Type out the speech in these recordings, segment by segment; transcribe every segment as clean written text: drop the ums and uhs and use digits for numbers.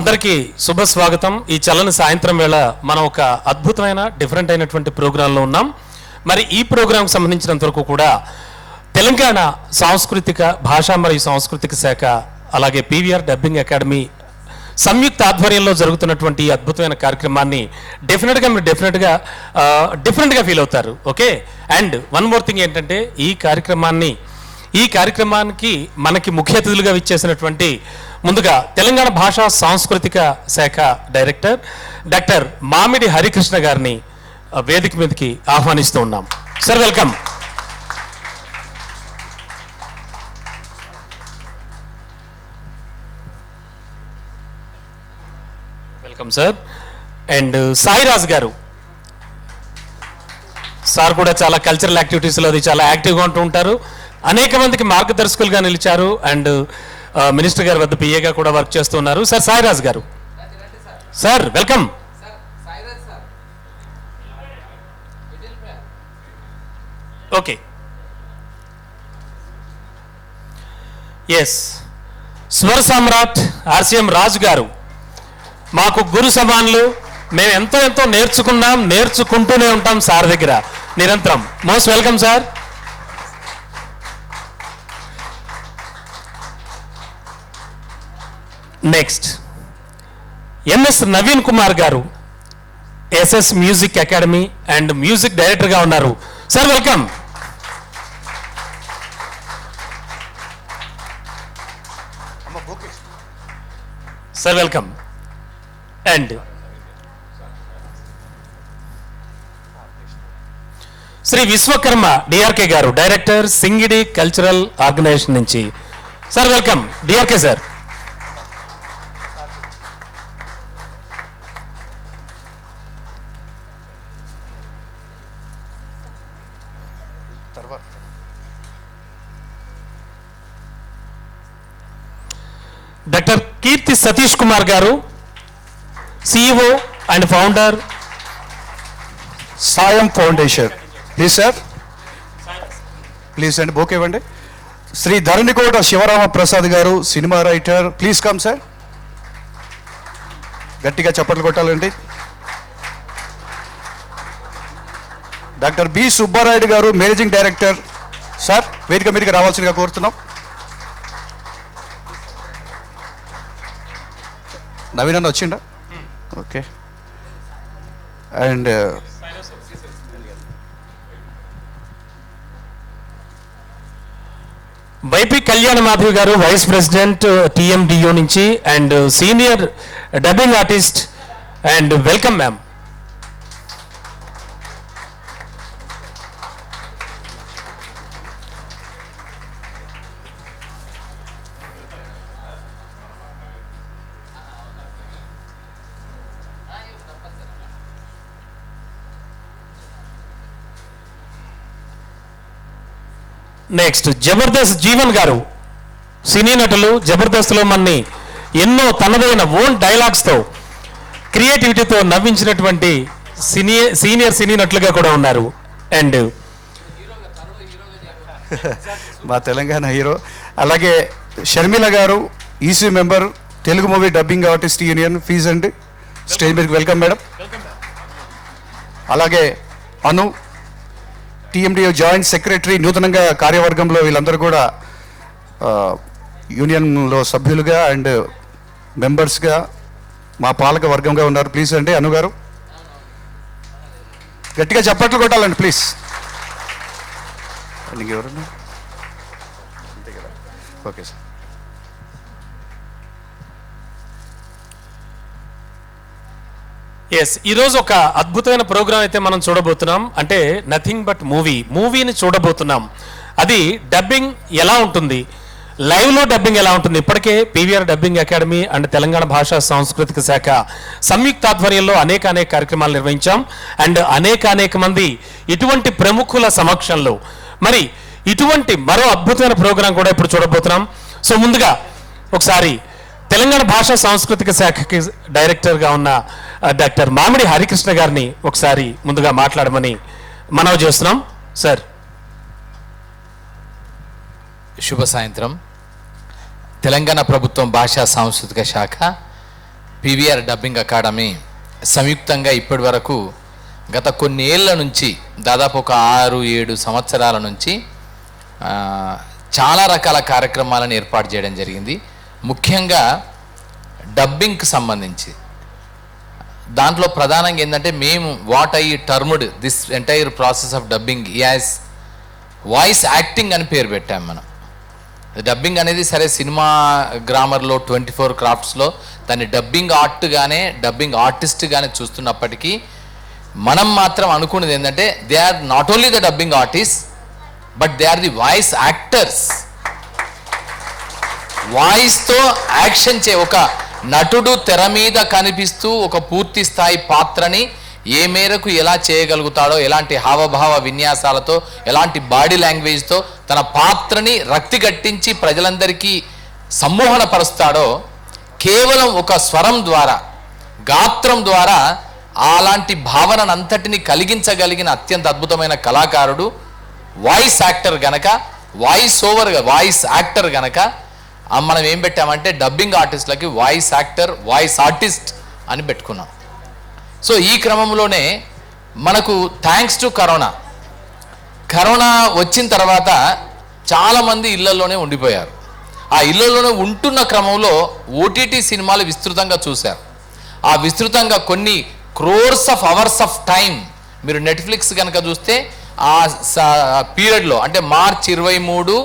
అందరికీ శుభ స్వాగతం. ఈ చల్లని సాయంత్రం వేళ మనం ఒక అద్భుతమైన డిఫరెంట్ అయినటువంటి ప్రోగ్రాంలో ఉన్నాం. మరి ఈ ప్రోగ్రాంకి సంబంధించినంత వరకు కూడా తెలంగాణ సాంస్కృతిక భాషా మరియు సాంస్కృతిక శాఖ అలాగే పీవీఆర్ డబ్బింగ్ అకాడమీ సంయుక్త ఆధ్వర్యంలో జరుగుతున్నటువంటి ఈ అద్భుతమైన కార్యక్రమాన్ని మీరు డిఫరెంట్గా ఫీల్ అవుతారు. Okay, and one more thing ఏంటంటే ఈ కార్యక్రమానికి మనకి ముఖ్య అతిథులుగా విచ్చేసినటువంటి ముందుగా తెలంగాణ భాషా సాంస్కృతిక శాఖ డైరెక్టర్ డాక్టర్ మామిడి హరికృష్ణ గారిని వేదిక మీదకి ఆహ్వానిస్తూ ఉన్నాం. Sir, welcome. Welcome sir. And Sairaj గారు సార్ కూడా చాలా కల్చరల్ యాక్టివిటీస్లో అది చాలా యాక్టివ్గా ఉంటూ ఉంటారు. అనేక మందికి మార్గదర్శకులుగా నిలిచారు అండ్ మినిస్టర్ గారి వద్ద పిఏగా కూడా వర్క్ చేస్తూ ఉన్నారు. సార్ సాయిరాజ్ గారు, సార్ వెల్కమ్. ఓకే, ఎస్, స్వర సామ్రాట్ ఆర్సిఎం రాజు గారు మాకు గురు సమానులు. మేము ఎంతో నేర్చుకున్నాం, నేర్చుకుంటూనే ఉంటాం సార్ దగ్గర నిరంతరం. Most welcome sir. Next MS Naveen Kumar గారు SS music academy and music డైరెక్టర్గా ఉన్నారు. Sir welcome. Sir welcome. And Shri Vishwakarma DRK గారు డైరెక్టర్ సింగిడి కల్చరల్ ఆర్గనైజేషన్ నుంచి. Sir welcome DRK sir. Doctor Keerthi Satish Kumar గారు CEO and founder Saayam foundation. Please sir, please అండి bouquet ఇవ్వండి. శ్రీ ధరణికోట శివరామ ప్రసాద్ గారు cinema writer. Please come sir. గట్టిగా చప్పట్లు కొట్టాలండి. డాక్టర్ బి సుబ్బారాయుడు గారు మేనేజింగ్ డైరెక్టర్. సార్ వేదిక మీదకి రావాల్సిందిగా కోరుతున్నాం. నవీన్ అన్న వచ్చిండా? ఓకే. అండ్ వైపి కళ్యాణ మాధవి గారు వైస్ ప్రెసిడెంట్ టీఎండియూ నుంచి and senior dubbing artist. And welcome ma'am. Next Jabardasth Jeevan గారు సినీ నటులు. జబర్దస్త్లో మనని ఎన్నో తనదైన ఓన్ డైలాగ్స్తో క్రియేటివిటీతో నవ్వించినటువంటి సీనియర్ సినీ నటులుగా కూడా ఉన్నారు. అండ్ మా తెలంగాణ హీరో. అలాగే Sharmila garu EC member Telugu movie dubbing artist union. Please అండి స్టేజ్ మీదకి వెల్కమ్ మేడం. అలాగే అను టీఎండిఓ జాయింట్ సెక్రటరీ, నూతనంగా కార్యవర్గంలో వీళ్ళందరూ కూడా యూనియన్లో సభ్యులుగా అండ్ మెంబర్స్గా మా పాలక వర్గంగా ఉన్నారు. ప్లీజ్ అండి అను గారు గట్టిగా చప్పట్లు కొట్టాలండి ప్లీజ్. ఎవరన్నా అంతే కదా. Okay sir. ఎస్, ఈరోజు ఒక అద్భుతమైన ప్రోగ్రాం అయితే మనం చూడబోతున్నాం. అంటే నథింగ్ బట్ మూవీని చూడబోతున్నాం. అది డబ్బింగ్ ఎలా ఉంటుంది, లైవ్లో డబ్బింగ్ ఎలా ఉంటుంది. ఇప్పటికే PVR dubbing academy and Telangana భాషా సాంస్కృతిక శాఖ సంయుక్త ఆధ్వర్యంలో అనేక కార్యక్రమాలు నిర్వహించాం. అండ్ అనేక మంది ఇటువంటి ప్రముఖుల సమక్షంలో మరి ఇటువంటి మరో అద్భుతమైన ప్రోగ్రాం కూడా ఇప్పుడు చూడబోతున్నాం. సో ముందుగా ఒకసారి తెలంగాణ భాషా సాంస్కృతిక శాఖకి డైరెక్టర్గా ఉన్న డాక్టర్ మామిడి హరికృష్ణ గారిని ఒకసారి ముందుగా మాట్లాడమని మనవి చేస్తున్నాం. సార్. శుభ సాయంత్రం. తెలంగాణ ప్రభుత్వం భాషా సాంస్కృతిక శాఖ పీవీఆర్ డబ్బింగ్ అకాడమీ సంయుక్తంగా ఇప్పటి వరకు గత కొన్ని ఏళ్ళ నుంచి దాదాపు ఒక 6-7 సంవత్సరాల నుంచి చాలా రకాల కార్యక్రమాలను ఏర్పాటు చేయడం జరిగింది. ముఖ్యంగా డబ్బింగ్కి సంబంధించి దాంట్లో ప్రధానంగా ఏంటంటే మేము what I termed this entire process of dubbing as voice acting అని పేరు పెట్టాం మనం. డబ్బింగ్ అనేది సరే సినిమా గ్రామర్లో 24 క్రాఫ్ట్స్లో దాన్ని డబ్బింగ్ ఆర్ట్గానే డబ్బింగ్ ఆర్టిస్ట్గానే చూస్తున్నప్పటికీ మనం మాత్రం అనుకునేది ఏంటంటే they are not only the dubbing artist but they are the voice actors. వాయిస్తో యాక్షన్ ఒక నటుడు తెర మీద కనిపిస్తూ ఒక పూర్తి స్థాయి పాత్రని ఏ మేరకు ఎలా చేయగలుగుతాడో, ఎలాంటి హావభావ విన్యాసాలతో, ఎలాంటి బాడీ లాంగ్వేజ్తో తన పాత్రని రక్తి గట్టించి ప్రజలందరికీ సమ్మోహనపరుస్తాడో, కేవలం ఒక స్వరం ద్వారా, గాత్రం ద్వారా అలాంటి భావనను అంతటిని కలిగించగలిగిన అత్యంత అద్భుతమైన కళాకారుడు వాయిస్ యాక్టర్ గనక, వాయిస్ యాక్టర్ గనక మనం ఏం పెట్టామంటే డబ్బింగ్ ఆర్టిస్టులకి వాయిస్ యాక్టర్, వాయిస్ ఆర్టిస్ట్ అని పెట్టుకున్నాం. సో ఈ క్రమంలోనే మనకు థ్యాంక్స్ టు కరోనా వచ్చిన తర్వాత చాలామంది ఇళ్లలోనే ఉండిపోయారు. ఆ ఇళ్లలోనే ఉంటున్న క్రమంలో ఓటీటీ సినిమాలు విస్తృతంగా చూశారు. ఆ విస్తృతంగా కొన్ని crores of hours of time మీరు నెట్ఫ్లిక్స్ కనుక చూస్తే ఆ పీరియడ్లో అంటే మార్చ్ 23,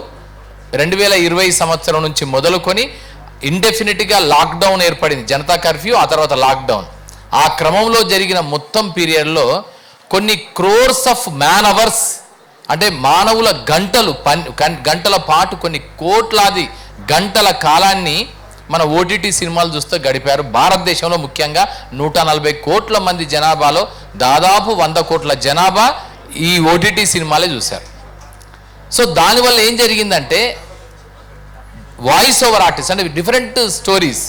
2020 సంవత్సరం నుంచి మొదలుకొని ఇండెఫినిట్గా లాక్డౌన్ ఏర్పడింది, జనతా కర్ఫ్యూ, ఆ తర్వాత లాక్డౌన్. ఆ క్రమంలో జరిగిన మొత్తం పీరియడ్లో కొన్ని క్రోర్స్ ఆఫ్ మ్యాన్ అవర్స్ అంటే మానవుల గంటల పాటు కొన్ని కోట్లాది గంటల కాలాన్ని మన ఓటీటీ సినిమాలు చూస్తూ గడిపారు. భారతదేశంలో ముఖ్యంగా 140 కోట్ల మంది జనాభాలో దాదాపు 100 కోట్ల జనాభా ఈ ఓటీటీ సినిమాలే చూశారు. సో దానివల్ల ఏం జరిగిందంటే వాయిస్ ఓవర్ ఆర్టిస్ట్ అంటే డిఫరెంట్ స్టోరీస్,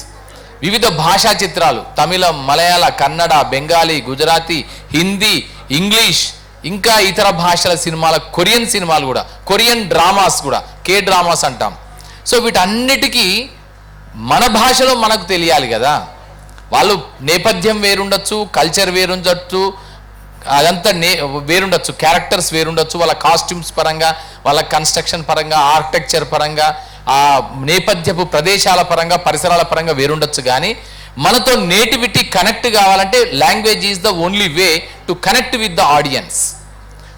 వివిధ భాషా చిత్రాలు, తమిళ, మలయాళ, కన్నడ, బెంగాలీ, గుజరాతీ, హిందీ, ఇంగ్లీష్, ఇంకా ఇతర భాషల సినిమాల, కొరియన్ సినిమాలు కూడా, కొరియన్ డ్రామాస్ కూడా, కే డ్రామాస్ అంటాం. సో వీటన్నిటికీ మన భాషలో మనకు తెలియాలి కదా. వాళ్ళు నేపథ్యం వేరుండొచ్చు, కల్చర్ వేరుండొచ్చు, అదంతా వేరుండొచ్చు, క్యారెక్టర్స్ వేరుండొచ్చు, వాళ్ళ కాస్ట్యూమ్స్ పరంగా, వాళ్ళ కన్స్ట్రక్షన్ పరంగా, ఆర్కిటెక్చర్ పరంగా, ఆ నేపథ్యపు ప్రదేశాల పరంగా, పరిసరాల పరంగా వేరుండొచ్చు. కానీ మనతో నేటివిటీ కనెక్ట్ కావాలంటే language is the only way to connect with the audience.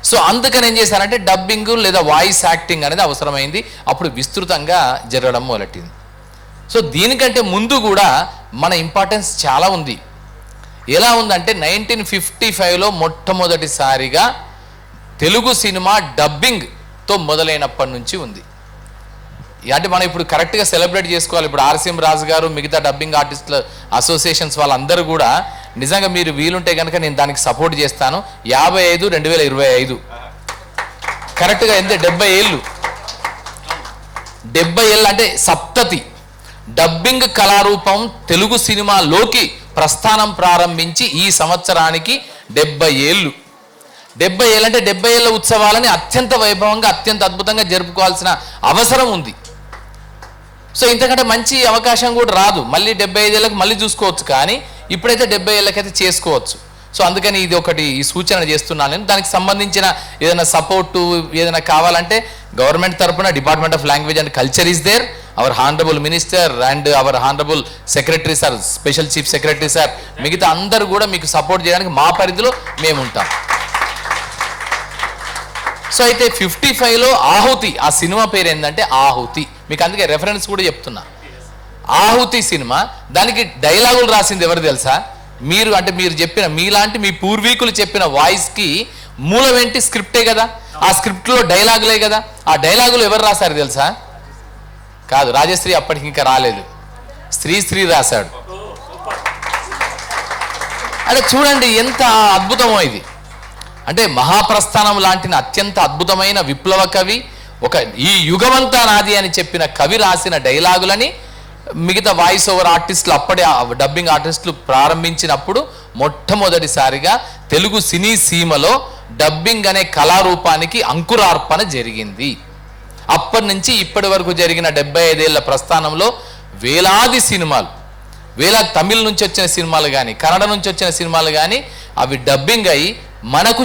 So అందుకని ఏం చేశారంటే డబ్బింగ్ లేదా వాయిస్ యాక్టింగ్ అనేది అవసరమైంది. అప్పుడు విస్తృతంగా జరగడం మొదలెట్టింది. సో దీనికంటే ముందు కూడా మన ఇంపార్టెన్స్ చాలా ఉంది. ఎలా ఉందంటే 1955లో మొట్టమొదటిసారిగా తెలుగు సినిమా డబ్బింగ్తో మొదలైనప్పటి నుంచి ఉంది. అంటే మనం ఇప్పుడు కరెక్ట్గా సెలబ్రేట్ చేసుకోవాలి. ఇప్పుడు ఆర్సీఎం రాజు గారు, మిగతా డబ్బింగ్ ఆర్టిస్టుల అసోసియేషన్స్ వాళ్ళందరూ కూడా నిజంగా మీరు వీలుంటే కనుక నేను దానికి సపోర్ట్ చేస్తాను. 55/2025 కరెక్ట్గా ఎంత 70 ఏళ్ళు. 70 ఏళ్ళు అంటే సప్తతి డబ్బింగ్ కళారూపం తెలుగు సినిమాలోకి ప్రస్థానం ప్రారంభించి ఈ సంవత్సరానికి 70 ఏళ్ళు. 70 ఏళ్ళు అంటే 70 ఏళ్ళ ఉత్సవాలని అత్యంత వైభవంగా, అత్యంత అద్భుతంగా జరుపుకోవాల్సిన అవసరం ఉంది. సో ఇంతకంటే మంచి అవకాశం కూడా రాదు. మళ్ళీ 75 ఏళ్ళకి మళ్ళీ చూసుకోవచ్చు, కానీ ఇప్పుడైతే 70 ఏళ్ళకైతే చేసుకోవచ్చు. సో అందుకని ఇది ఒకటి ఈ సూచన చేస్తున్నాను నేను. దానికి సంబంధించిన ఏదైనా సపోర్టు ఏదైనా కావాలంటే గవర్నమెంట్ తరఫున department of language and culture is there, our honourable minister and our honourable secretary sir, special chief secretary sir, మిగతా అందరూ కూడా మీకు సపోర్ట్ చేయడానికి మా పరిధిలో మేము ఉంటాం. సో అయితే 55లో ఆహుతి, ఆ సినిమా పేరు ఏంటంటే ఆహుతి. మీకు అందుకే రెఫరెన్స్ కూడా చెప్తున్నా. ఆహుతి సినిమా, దానికి డైలాగులు రాసింది ఎవరు తెలుసా? మీరు అంటే మీరు చెప్పిన, మీలాంటి మీ పూర్వీకులు చెప్పిన వాయిస్కి మూలం ఏంటి? స్క్రిప్టే కదా. ఆ స్క్రిప్ట్లో డైలాగులే కదా. ఆ డైలాగులు ఎవరు రాశారు తెలుసా? కాదు, రాజశ్రీ అప్పటికి ఇంకా రాలేదు, శ్రీ రాశాడు. అంటే చూడండి ఎంత అద్భుతమో ఇది. అంటే మహాప్రస్థానం లాంటి అత్యంత అద్భుతమైన విప్లవ కవి, ఒక ఈ యుగమంతా నాది అని చెప్పిన కవి రాసిన డైలాగులని మిగతా వాయిస్ ఓవర్ ఆర్టిస్టులు, అప్పుడే డబ్బింగ్ ఆర్టిస్టులు ప్రారంభించినప్పుడు మొట్టమొదటిసారిగా తెలుగు సినీ సీమలో డబ్బింగ్ అనే కళారూపానికి అంకురార్పణ జరిగింది. అప్పటి నుంచి ఇప్పటి వరకు జరిగిన 75 ఏళ్ల ప్రస్థానంలో వేలాది సినిమాలు, వేలాది తమిళ్ నుంచి వచ్చిన సినిమాలు కానీ కన్నడ నుంచి వచ్చిన సినిమాలు కానీ అవి డబ్బింగ్ అయ్యి మనకు